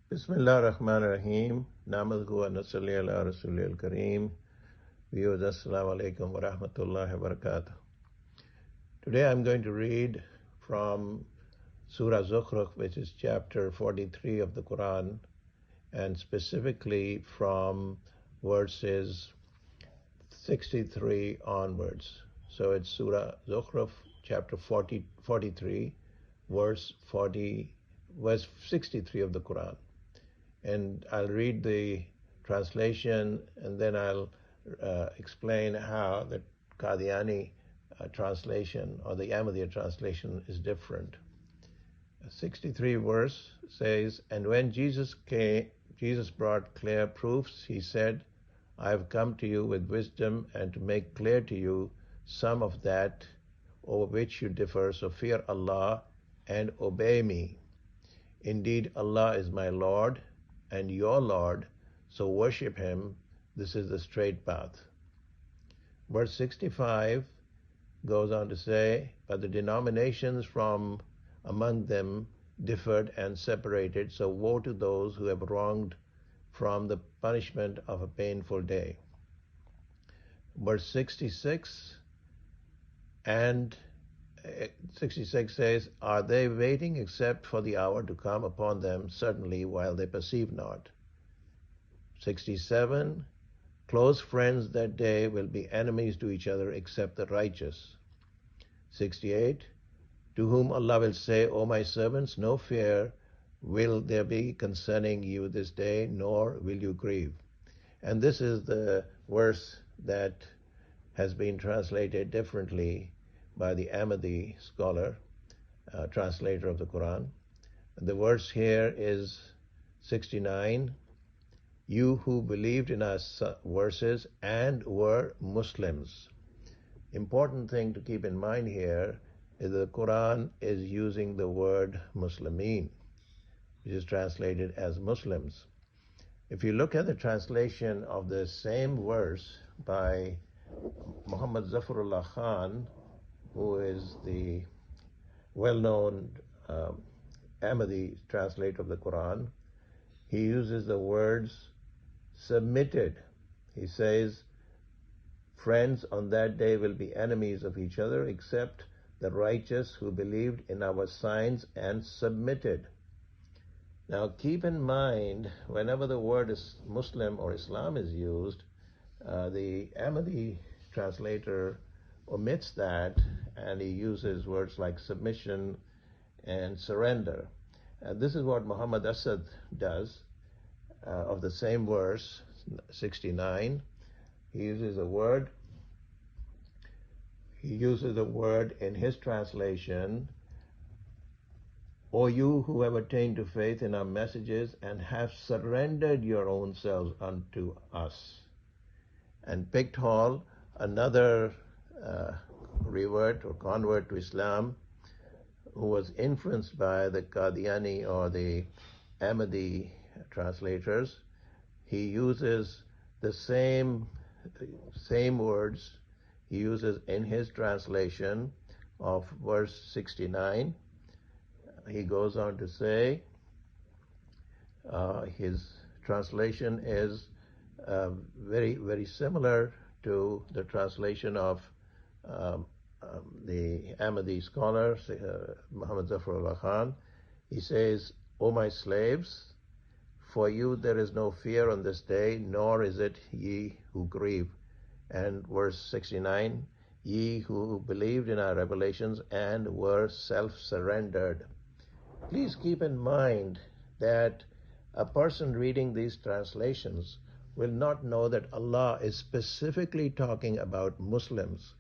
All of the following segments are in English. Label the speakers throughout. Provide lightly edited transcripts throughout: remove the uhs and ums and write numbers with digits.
Speaker 1: Bismillah ar-Rahman ar-Rahim. Namaduhu wa nasalli ala Rasulil Kareem. Viewers, Assalamu alaikum wa rahmatullahi wa barakatuh. Today I'm going to read from Surah Zukhruf, which is chapter 43 of the Quran, and specifically from verses 63 onwards. So it's Surah Zukhruf, chapter 43, verse 63 of the Quran. And I'll read the translation, and then I'll explain how the Qadiani translation or the Ahmadiyya translation is different. 63 verse says, "And when Jesus brought clear proofs, he said, I have come to you with wisdom and to make clear to you some of that over which you differ, so fear Allah and obey me. Indeed, Allah is my Lord and your Lord, so worship him. This is the straight path." Verse 65 goes on to say, "But the denominations from among them differed and separated, so woe to those who have wronged from the punishment of a painful day." Verse 66 says, "Are they waiting except for the hour to come upon them suddenly while they perceive not?" 67, "Close friends that day will be enemies to each other except the righteous." 68, "To whom Allah will say, O my servants, no fear will there be concerning you this day, nor will you grieve." And this is the verse that has been translated differently by the Ahmadi scholar, translator of the Quran. The verse here is 69, "You who believed in our verses and were Muslims." Important thing to keep in mind here is the Quran is using the word Muslimin, which is translated as Muslims. If you look at the translation of the same verse by Muhammad Zafrullah Khan, who is the well-known Ahmadi translator of the Quran, he uses the words submitted. He says, "Friends on that day will be enemies of each other except the righteous who believed in our signs and submitted." Now keep in mind, whenever the word is Muslim or Islam is used, the Ahmadi translator omits that, and he uses words like submission and surrender. This is what Muhammad Asad does of the same verse, 69. He uses a word in his translation, "O you who have attained to faith in our messages and have surrendered your own selves unto us." And Pickthall, another revert or convert to Islam, who was influenced by the Qadiani or the Ahmadi translators, he uses the same words he uses in his translation of verse 69. He goes on to say, his translation is very, very similar to the translation of the Ahmadi scholar, Muhammad Zafrullah Khan. He says, "O my slaves, for you there is no fear on this day, nor is it ye who grieve." And verse 69, "Ye who believed in our revelations and were self-surrendered." Please keep in mind that a person reading these translations will not know that Allah is specifically talking about Muslims.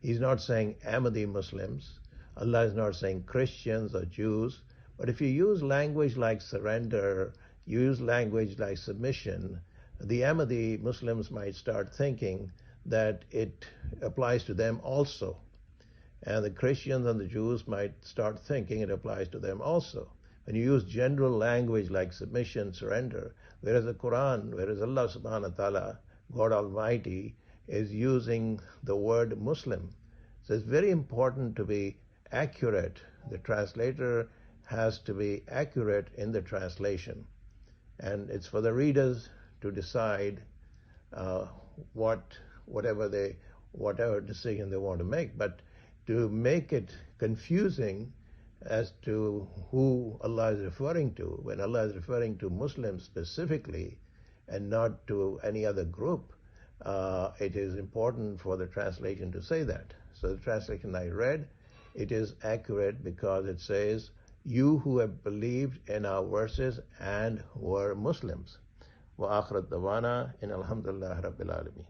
Speaker 1: He's not saying Ahmadi Muslims. Allah is not saying Christians or Jews. But if you use language like surrender, you use language like submission, the Ahmadi Muslims might start thinking that it applies to them also. And the Christians and the Jews might start thinking it applies to them also. When you use general language like submission, surrender, whereas the Quran, whereas Allah subhanahu wa ta'ala, God Almighty, is using the word Muslim. So it's very important to be accurate. The translator has to be accurate in the translation. And it's for the readers to decide uh, whatever decision they want to make. But to make it confusing as to who Allah is referring to, when Allah is referring to Muslims specifically and not to any other group, it is important for the translation to say that. So the translation I read, it is accurate because it says, you who have believed in our verses and were Muslims. وآخر الدعوانا إن الحمد لله رب العالمين.